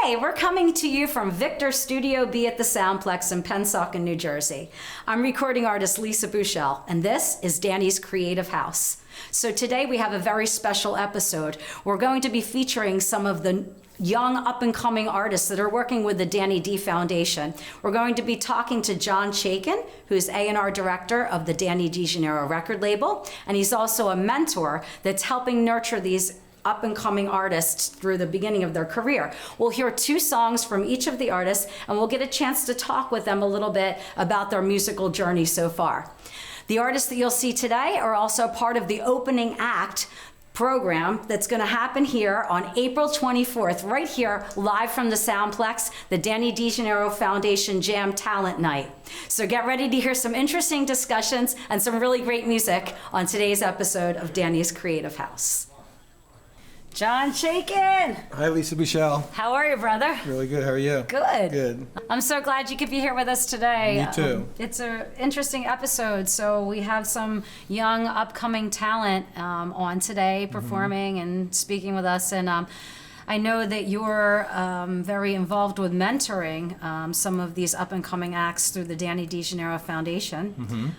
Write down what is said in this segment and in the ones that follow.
Hey, we're coming to you from Victor Studio B at the Soundplex in Pennsauken, New Jersey. I'm recording artist Lisa Booshell, and this is Danny's Creative House. So today we have a very special episode. We're going to be featuring some of the young up-and-coming artists that are working with the Danny D Foundation. We're going to be talking to John Chaiken, who's A&R director of the Danny Degenero Record Label, and he's also a mentor that's helping nurture these up-and-coming artists through the beginning of their career. We'll hear 2 songs from each of the artists, and we'll get a chance to talk with them a little bit about their musical journey so far. The artists that you'll see today are also part of the opening act program that's going to happen here on April 24th, right here, live from the Soundplex, the Danny Degenero Foundation Jam Talent Night. So get ready to hear some interesting discussions and some really great music on today's episode of Danny's Creative House. John Shaiken. Hi, Lisa Booshell. How are you, brother? Really good. How are you? Good. Good. I'm so glad you could be here with us today. Me too. It's an interesting episode. So we have some young upcoming talent on today performing and speaking with us. And I know that you're very involved with mentoring some of these up-and-coming acts through the Danny Degenero Foundation.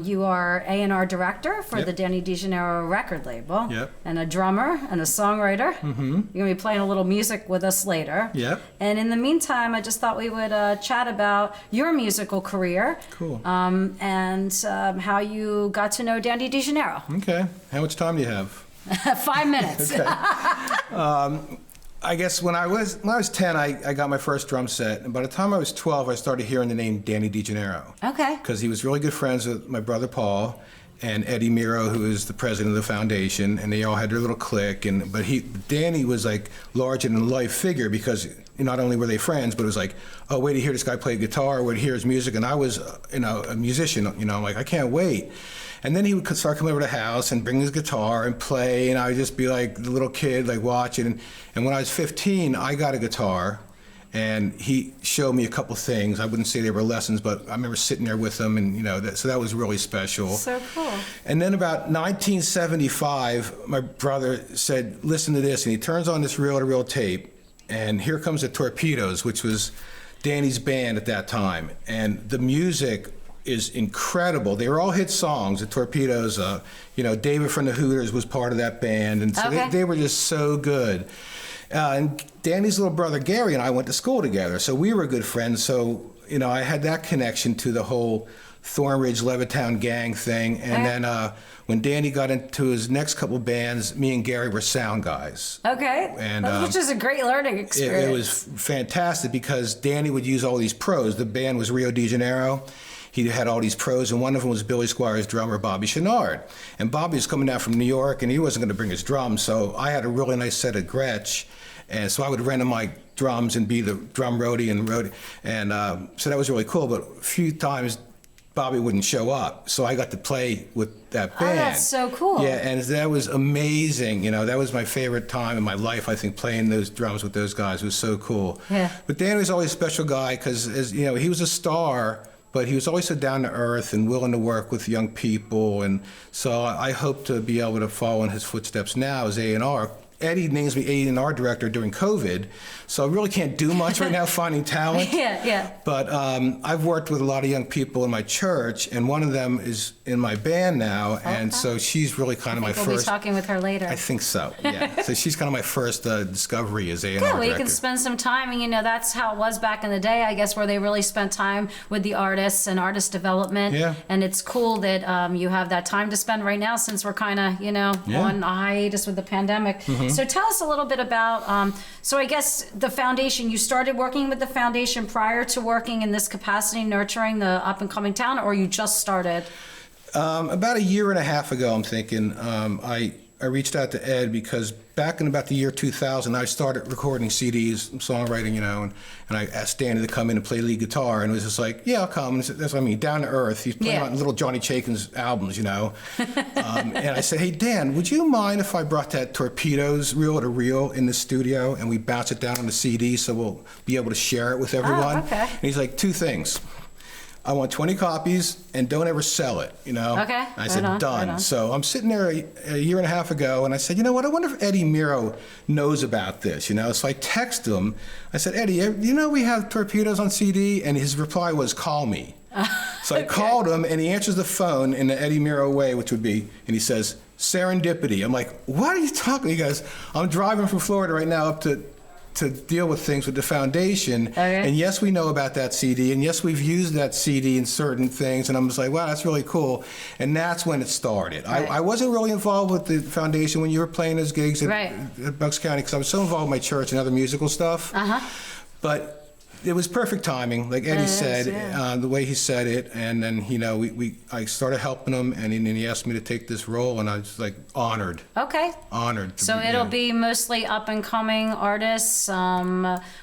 You are A&R director for the Danny Degenero Record Label, and a drummer and a songwriter. You're going to be playing a little music with us later. And in the meantime, I just thought we would chat about your musical career. Cool. And how you got to know Danny Degenero. Okay. How much time do you have? 5 minutes. Okay. I guess when I was 10, I got my first drum set, and by the time I was 12, I started hearing the name Danny Degenero. Okay. Because he was really good friends with my brother Paul and Eddie Miro, who is the president of the foundation, and they all had their little clique. But Danny was like larger than life figure because not only were they friends, but it was like, oh, wait to hear this guy play guitar, wait to hear his music, and I was, a musician. I'm like, I can't wait. And then he would start coming over to the house and bring his guitar and play, and I would just be like the little kid, like watching. And when I was 15, I got a guitar, and he showed me a couple things. I wouldn't say they were lessons, but I remember sitting there with him, and so that was really special. So cool. And then about 1975, my brother said, listen to this, and he turns on this reel-to-reel tape, and here comes the Torpedoes, which was Danny's band at that time. And the music is incredible. They were all hit songs. The Torpedoes, David from the Hooters was part of that band, and so they were just so good. And Danny's little brother Gary and I went to school together, so we were good friends. So I had that connection to the whole Thornridge, Levittown gang thing. And then when Danny got into his next couple bands, me and Gary were sound guys. Okay. And which is a great learning experience. It was fantastic because Danny would use all these pros. The band was Rio de Janeiro. He had all these pros, and one of them was Billy Squire's drummer, Bobby Chennard. And Bobby was coming down from New York, and he wasn't going to bring his drums, so I had a really nice set of Gretsch, and so I would rent him my drums and be the drum roadie and so that was really cool. But a few times Bobby wouldn't show up, so I got to play with that band. Oh, that's so cool. Yeah, and that was amazing. That was my favorite time in my life, I think, playing those drums with those guys. It was so cool. Yeah. But Danny was always a special guy because, he was a star, but he was always so down to earth and willing to work with young people. And so I hope to be able to follow in his footsteps now as A&R. Eddie names me A&R director during COVID, so I really can't do much right now finding talent. Yeah. But I've worked with a lot of young people in my church, and one of them is in my band now, and so she's really kind of my first. We'll be talking with her later. I think so, yeah. So she's kind of my first discovery as A&R director. Well, you can spend some time, and that's how it was back in the day, I guess, where they really spent time with the artists and artist development. Yeah. And it's cool that you have that time to spend right now since we're kind of, on a hiatus with the pandemic. So tell us a little bit about, so I guess the foundation, you started working with the foundation prior to working in this capacity, nurturing the up-and-coming talent, or you just started? About a year and a half ago, I'm thinking, I reached out to Ed because back in about the year 2000, I started recording CDs, songwriting, and I asked Danny to come in and play lead guitar, and it was just like, yeah, I'll come. And that's what I mean, down to earth. He's playing on little Johnny Chaiken's albums, And I said, hey, Dan, would you mind if I brought that Torpedoes reel-to-reel in the studio and we bounce it down on the CD so we'll be able to share it with everyone? Oh, okay. And he's like, 2 things. I want 20 copies and don't ever sell it, you know? Okay. I said, Right on, done. right on. So I'm sitting there a year and a half ago, and I said, you know what? I wonder if Eddie Miro knows about this, you know? So I text him. I said, Eddie, you know we have Torpedoes on CD? And his reply was, call me. So I called him, and he answers the phone in the Eddie Miro way, which would be, and he says, serendipity. I'm like, what are you talking? He goes, I'm driving from Florida right now up to deal with things with the foundation. Okay. And yes, we know about that CD, and yes, we've used that CD in certain things. And I'm just like, wow, that's really cool. And that's when it started. Right. I wasn't really involved with the foundation when you were playing those gigs Right. at Bucks County, because I was so involved with my church and other musical stuff. But it was perfect timing, like Eddie said, the way he said it, and then I started helping him, and then he asked me to take this role, and I was like honored. Okay. Honored. So it'll be mostly up and coming artists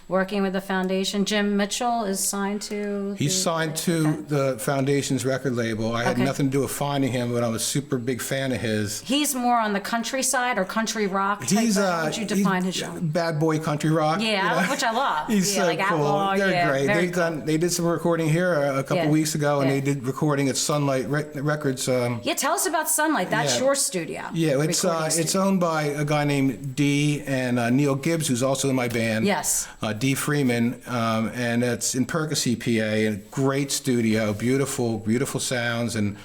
working with the foundation. Jim Mitchell is signed to. He's signed to the foundation's record label. I had nothing to do with finding him, but I'm a super big fan of his. He's more on the country side or country rock type. How would you define his genre? Bad boy country rock. Yeah, which I love. He's so like cool. Outlaw, They're great. very They did some recording here a couple weeks ago, and Yeah. they did recording at Sunlight Records. Yeah, tell us about Sunlight. That's your studio. Yeah, it's owned by a guy named D and Neil Gibbs, who's also in my band. Yes. D Freeman, and it's in Percy, PA. A great studio, beautiful sounds, and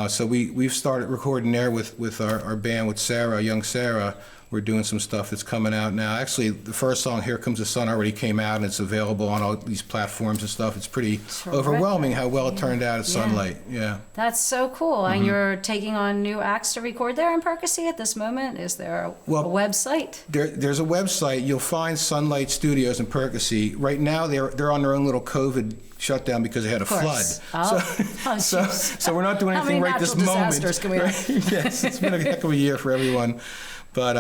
so we've started recording there with our band with Sara, young Sara. We're doing some stuff that's coming out now. Actually, the first song, Here Comes the Sun, already came out, and it's available on all these platforms and stuff. It's pretty overwhelming how well it turned out at Sunlight. Yeah. That's so cool. And you're taking on new acts to record there in Percy at this moment? Is there a website? There's a website. You'll find Sunlight Studios in Percy. Right now, they're on their own little COVID shutdown because they had a flood. So we're not doing anything right this moment. Disasters can we have? Yes, it's been a heck of a year for everyone. But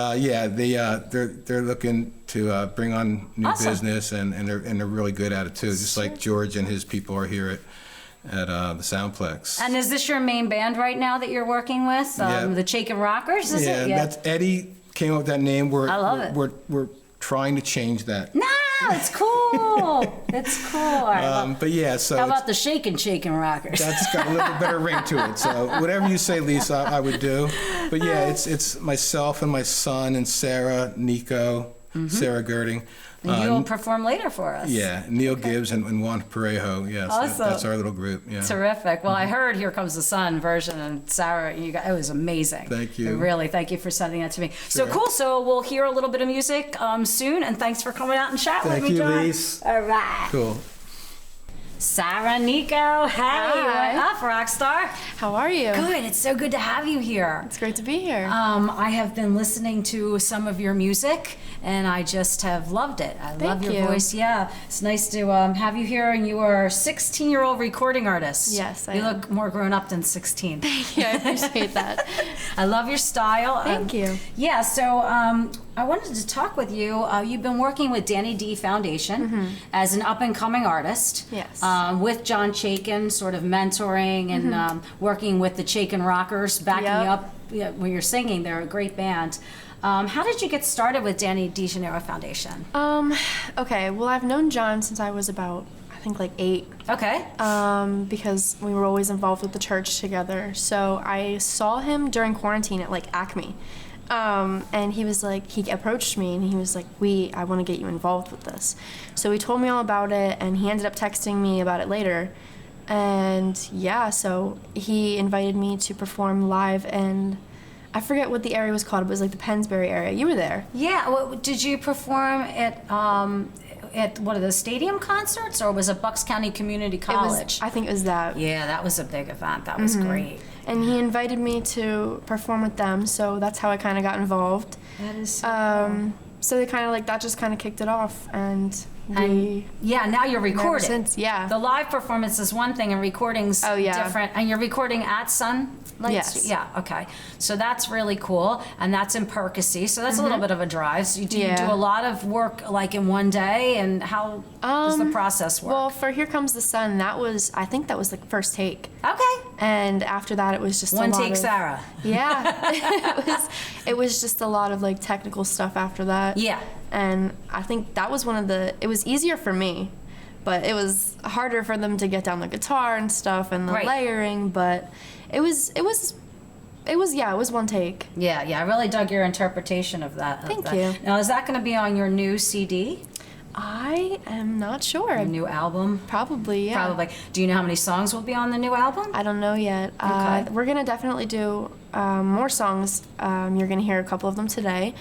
they're looking to bring on new business, and they're really good at it too. Just like George and his people are here at the Soundplex. And is this your main band right now that you're working with? The Chaykin Rockers? Is it? Yeah, that's Eddie came up with that name. I love it. We're trying to change that. No, it's cool. It's cool. But yeah, so how about the Chaykin Rockers? That's got a little bit better ring to it. So whatever you say, Lisa, I would do. But yeah, it's myself and my son and Sarah, Nico, Sarah Gerding. And you'll perform later for us. Yeah, Neil Gibbs and Juan Parejo. Yes, awesome. That's our little group. Yeah. Terrific. Well, I heard Here Comes the Sun version, and Sarah, it was amazing. Thank you. Really, thank you for sending that to me. Sure. So cool. So we'll hear a little bit of music soon, and thanks for coming out and chat with me, John. Thank you, Lisa. All right. Cool. Sarah, Nico, hey, what up, Rockstar? How are you? Good. It's so good to have you here. It's great to be here. I have been listening to some of your music, and I just have loved it. I love your voice. Yeah, it's nice to have you here. And you are a 16-year-old recording artist. Yes, I You am. look more grown up than 16. Yeah, I appreciate that. I love your style. Thank you. Yeah, so I wanted to talk with you. You've been working with Danny D Foundation as an up-and-coming artist. Yes. With John Chaiken, sort of mentoring and working with the Chaiken Rockers, backing you up when you're singing. They're a great band. How did you get started with Danny Degenero Foundation? Okay, well, I've known John since I was about, I think, like 8. Okay. Because we were always involved with the church together. So I saw him during quarantine at, like, Acme. And he was like, he approached me and he was like, I want to get you involved with this. So he told me all about it, and he ended up texting me about it later. And yeah, so he invited me to perform live, and I forget what the area was called. It was like the Pennsauken area. You were there. Yeah. Well, did you perform at one of the stadium concerts, or was it Bucks County Community College? I think it was that. Yeah, that was a big event. That was great. And he invited me to perform with them, so that's how I kind of got involved. That is so cool. So they kind of like, that just kind of kicked it off, and now you're recording. Since, yeah. The live performance is one thing, and recording's different. And you're recording at Sunlight? Yes. Yeah, okay. So that's really cool, and that's in Percy, so that's a little bit of a drive. So do you do a lot of work like in one day, and how does the process work? Well, for Here Comes the Sun, I think that was like first take. Okay. And after that, it was just One a lot take, of, Sarah. Yeah. it was just a lot of like technical stuff after that. Yeah. And I think that was it was easier for me but it was harder for them to get down the guitar and stuff and the Right. layering, but it was one take. Yeah, I really dug your interpretation of that. Thank you. Now, is that going to be on your new CD, I am not sure. your new album? Probably, yeah. Probably. Do you know how many songs will be on the new album? I don't know yet. Okay. We're gonna definitely do more songs. You're gonna hear a couple of them today,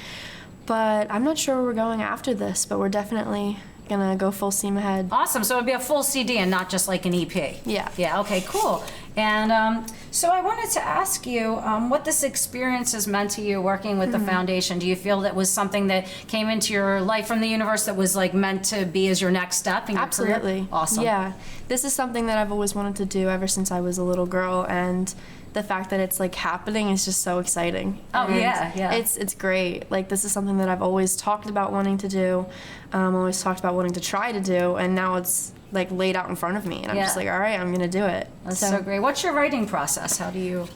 but I'm not sure where we're going after this. But we're definitely gonna go full steam ahead. Awesome. So it'd be a full CD and not just like an EP. Yeah. Yeah. Okay. Cool. And so I wanted to ask you what this experience has meant to you working with the foundation. Do you feel that was something that came into your life from the universe that was like meant to be as your next step in your career? Absolutely. Awesome. Yeah. This is something that I've always wanted to do ever since I was a little girl, and the fact that it's like happening is just so exciting. Oh, And yeah. It's great. Like, this is something that I've always talked about wanting to do, always talked about wanting to try to do, and now it's like laid out in front of me, and I'm just Yeah. like, all right, I'm gonna do it. That's so great. What's your writing process? How do you?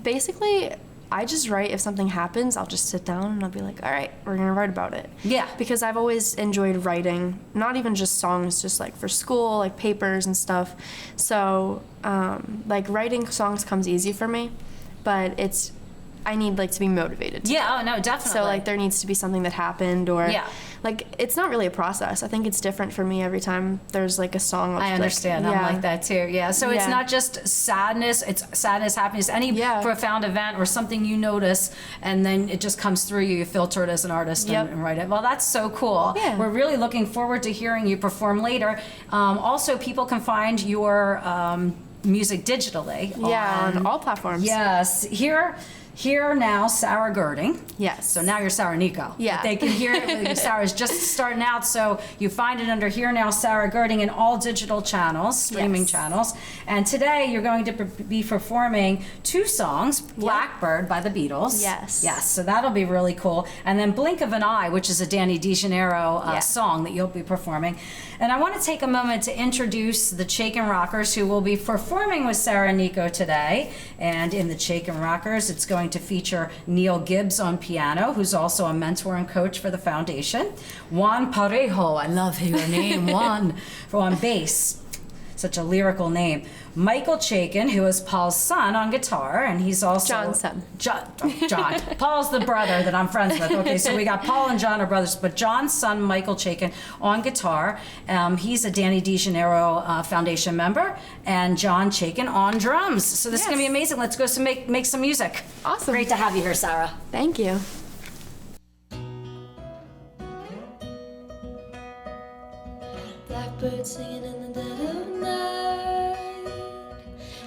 Basically, I just write. If something happens, I'll just sit down and I'll be like, all right, we're gonna write about it. Yeah. Because I've always enjoyed writing, not even just songs, just like for school, like papers and stuff. So, like, writing songs comes easy for me, but I need like to be motivated to. Yeah. Oh no, definitely. So like there needs to be something that happened, or Yeah. like it's not really a process. I think it's different for me every time there's like a song. I understand. I'm like that too. Yeah. So it's Yeah. not just sadness. It's sadness, happiness, any Yeah. profound event or something you notice, and then it just comes through you. You filter it as an artist Yep. and write it. Well, that's so cool. Yeah. We're really looking forward to hearing you perform later. Also, people can find your music digitally. Yeah, on all platforms. Yes. Here now, Sarah Gerding. Yes. So now you're Sarah Nico. Yeah. But they can hear it. Sarah's just starting out, so you find it under Here Now, Sarah Gerding in all digital channels, streaming Yes. channels. And today you're going to be performing 2 songs, Blackbird by the Beatles. Yes. Yes, so that'll be really cool. And then Blink of an Eye, which is a Danny Degenero Yeah. song that you'll be performing. And I want to take a moment to introduce the Chaiken Rockers, who will be performing with Sarah and Nico today. And in the Chaiken Rockers, it's going to feature Neil Gibbs on piano, who's also a mentor and coach for the foundation. Juan Parejo, I love your name, Juan, on bass. Such a lyrical name. Michael Chaiken, who is Paul's son, on guitar, and he's also John's son. John. Paul's the brother that I'm friends with. Okay, so we got Paul and John are brothers, but John's son, Michael Chaiken, on guitar. He's a Danny Degenero Foundation member, and John Chaiken on drums. So this is gonna be Yes. amazing. Let's go make some music. Awesome. Great to have you here, Sarah. Thank you. Blackbird singing in the dead of night.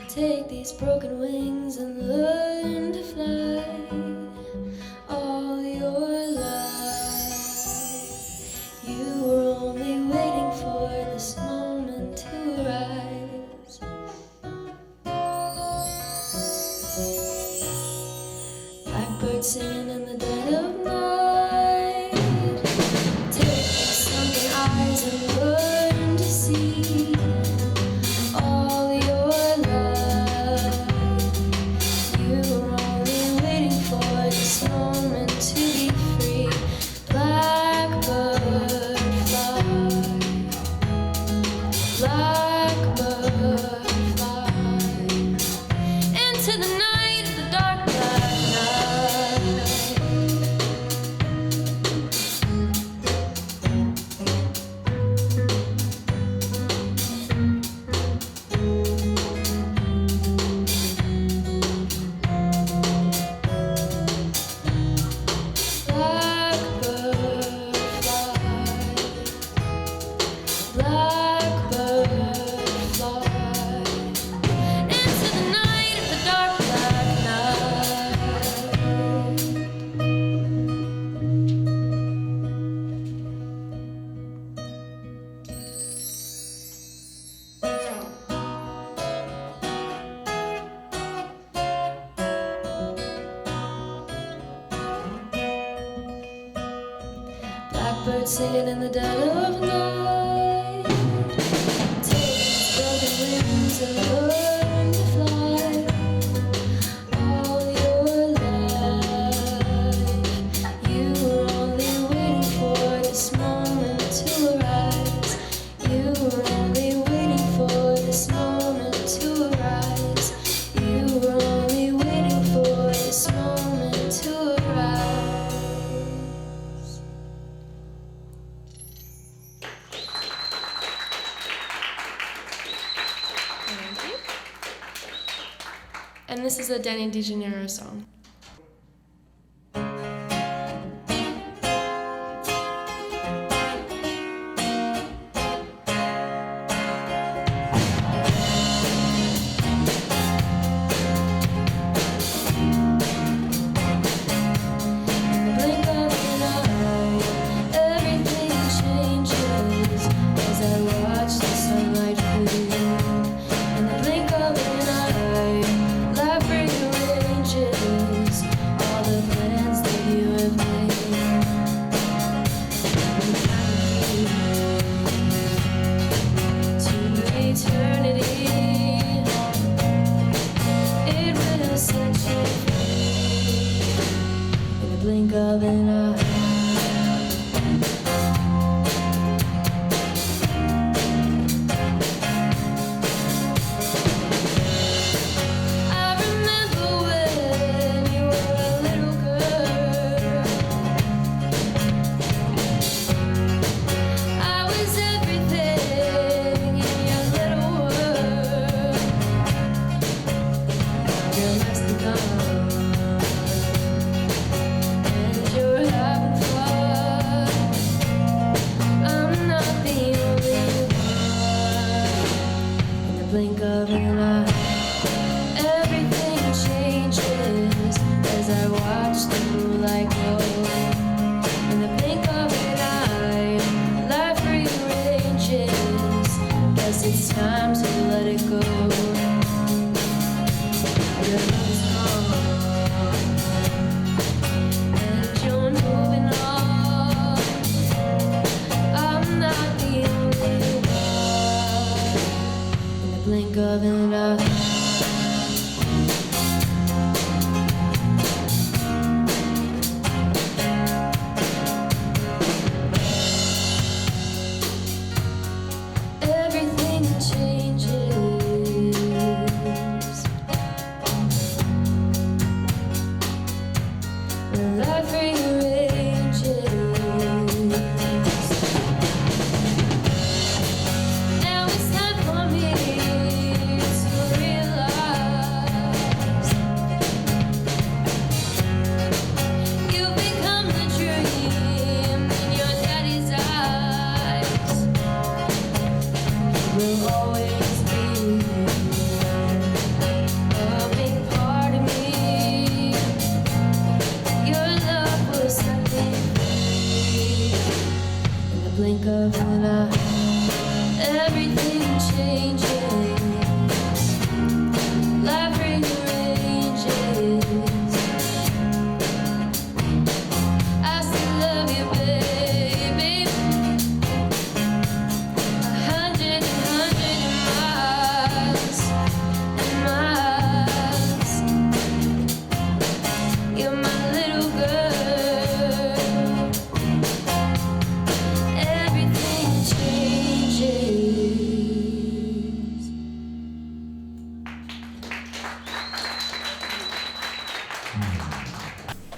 Take these broken wings and learn to fly. All your life, you were only waiting for this moment to arise. Blackbird singing in the dead of night. Take these sunken eyes and learn to see. All your life, you were only waiting for this moment to be free. Blackbird fly, blackbird fly into the night, the dark black night. Blackbird fly, blackbird fly into the night of the dark black night. Blackbird singing in the dead of night. Take these broken wings and learn to fly. All your life, you were only waiting for this moment to arise. And this is a Danny Degenero song.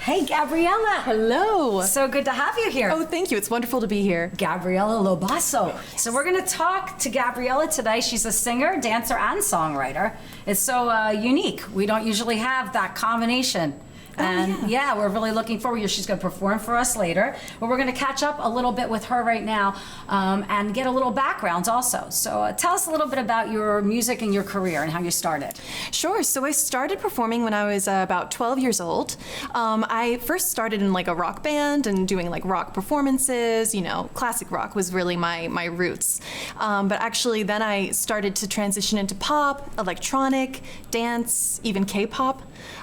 Hey, Gabriella. Hello. So good to have you here. Oh, thank you. It's wonderful to be here. Gabriella Basso. Yes. So we're going to talk to Gabriella today. She's a singer, dancer, and songwriter. It's so unique. We don't usually have that combination. And yeah, we're really looking forward. She's going to perform for us later. But we're going to catch up a little bit with her right now and get a little background also. So tell us a little bit about your music and your career and how you started. Sure. So I started performing when I was about 12 years old. I first started in like a rock band and doing like rock performances. You know, classic rock was really my roots. But actually then I started to transition into pop, electronic, dance, even K-pop.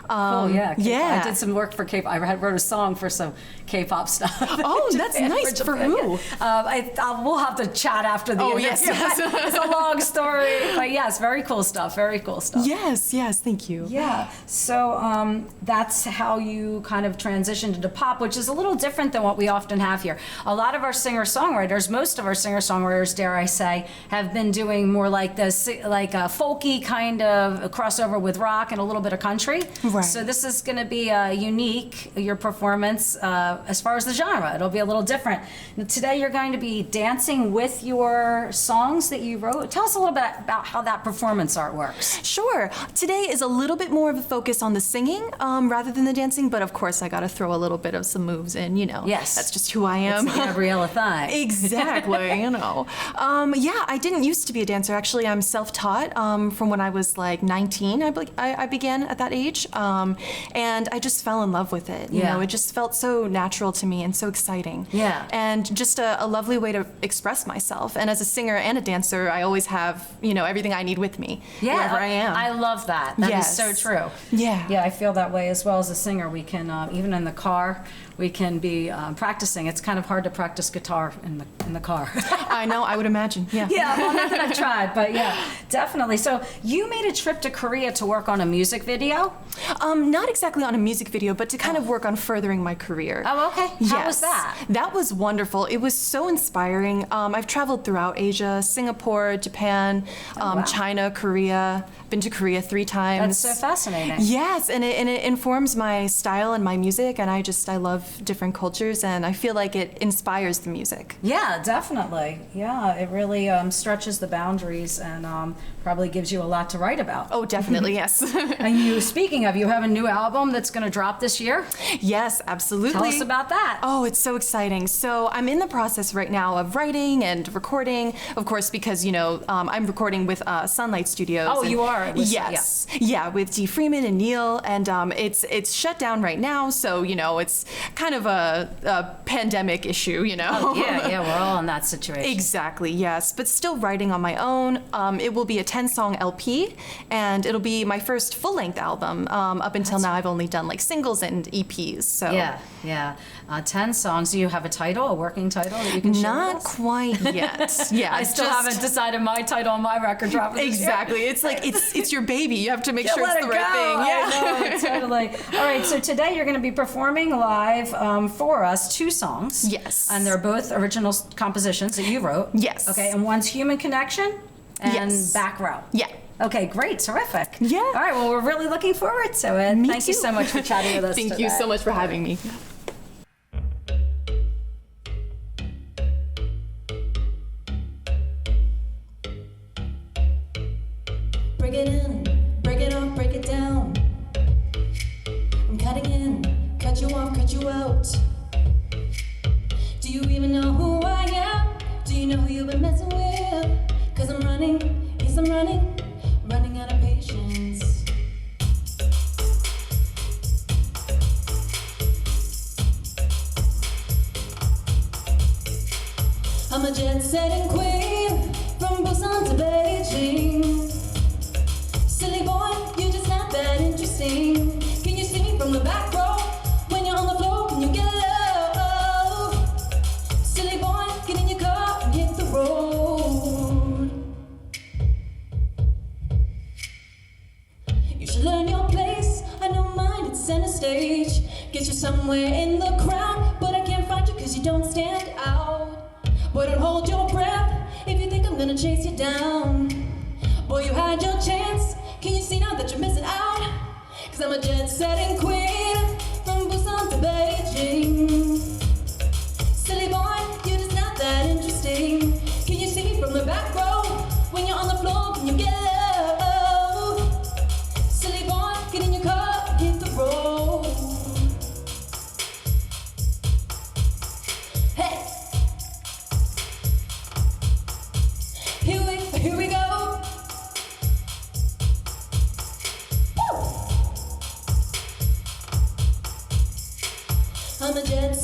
Yeah. Yeah. I did some work for K-pop. I wrote a song for some K-pop stuff. Oh, that's nice. For who? We'll have to chat after the interview. Yes. It's a long story. But yes, very cool stuff. Very cool stuff. Yes, thank you. Yeah. So that's how you kind of transitioned into pop, which is a little different than what we often have here. A lot of our singer-songwriters, most of our singer-songwriters, dare I say, have been doing more like this, like a folky kind of a crossover with rock and a little bit of country. Right. So this is going to be be unique, your performance, as far as the genre. It'll be a little different. Today you're going to be dancing with your songs that you wrote. Tell us a little bit about how that performance art works. Sure. Today is a little bit more of a focus on the singing rather than the dancing, but of course I got to throw a little bit of some moves in, you know. Yes. That's just who I am. It's the Gabriella thing. Exactly, you know. Yeah, I didn't used to be a dancer. Actually, I'm self-taught from when I was like 19. I began at that age, and I just fell in love with it. You know, it just felt so natural to me and so exciting. Yeah. And just a lovely way to express myself. And as a singer and a dancer, I always have, you know, everything I need with me wherever I am. I love that. That is so true. Yeah. Yeah, I feel that way as well as a singer. We can, even in the car, we can be practicing. It's kind of hard to practice guitar in the car. I know, I would imagine. Yeah. Yeah, well, not that I've tried, but yeah, definitely. So you made a trip to Korea to work on a music video? Not exactly on a music video, but to kind of work on furthering my career. Oh, okay. How was that? That was wonderful. It was so inspiring. I've traveled throughout Asia, Singapore, Japan, China, Korea. Been to Korea 3 times. That's so fascinating. Yes, and it informs my style and my music, and I love different cultures, and I feel like it inspires the music. Yeah, definitely. Yeah, it really stretches the boundaries and probably gives you a lot to write about. Oh, definitely, yes. And speaking of, you have a new album that's going to drop this year? Yes, absolutely. Tell us about that. Oh, it's so exciting. So I'm in the process right now of writing and recording, of course, because, you know, I'm recording with Sunlight Studios. Oh, you are? Yes. Yeah, with Dee Freeman and Neil, and it's shut down right now, so, you know, it's kind of a pandemic issue, you know? Oh, yeah, we're all in that situation. Exactly, yes, but still writing on my own. It will be a 10-song LP, and it'll be my first full-length album. Up until now, I've only done like singles and EPs, so. Yeah. 10 songs. Do you have a title, a working title that you can share with Not us? quite yet. Yeah, I still haven't decided my title on my record drop. Exactly. It's like, it's your baby. You have to make sure let it's the it right go. thing. Yeah. I know, totally. All right, so today you're going to be performing live for us 2 songs. Yes. And they're both original compositions that you wrote. Yes. Okay, and one's Human Connection and Yes. Back Row. Yeah. Okay, great, terrific. Yeah. All right, well, we're really looking forward to it. Me Thank you too. so much for chatting with us Thank today. you so much for having me. Break it in, break it off, break it down. I'm cutting in, cut you off, cut you out. Do you even know who I am? Do you know who you've been messing with? 'Cause I'm running, yes I'm running out of patience. I'm a jet-setting queen, from Busan to Beijing. Silly boy, you're just not that interesting. Can you see me from the back row? When you're on the floor, can you get low? Silly boy, get in your car and hit the road. You should learn your place. I don't mind, it's center stage. Get you somewhere in the crowd, but I can't find you 'cause you don't stand out. Boy, don't hold your breath if you think I'm gonna chase you down. Boy, you had your chance. Can you see now that you're missing out? 'Cause I'm a jet-setting queen, from Busan to Beijing. Silly boy, you're just not that interesting. Can you see me from the back row? When you're on the floor, can you get low? Silly boy, get in your car, hit the road. Hey! Here we go. I'm a jet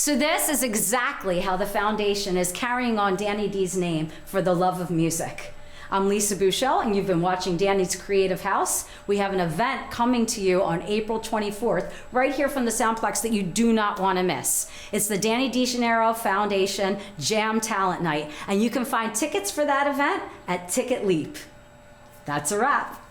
So this is exactly how the foundation is carrying on Danny D's name for the love of music. I'm Lisa Booshell, and you've been watching Danny's Creative House. We have an event coming to you on April 24th, right here from the Soundplex, that you do not want to miss. It's the Danny Degenero Foundation Jam Talent Night, and you can find tickets for that event at Ticket Leap. That's a wrap.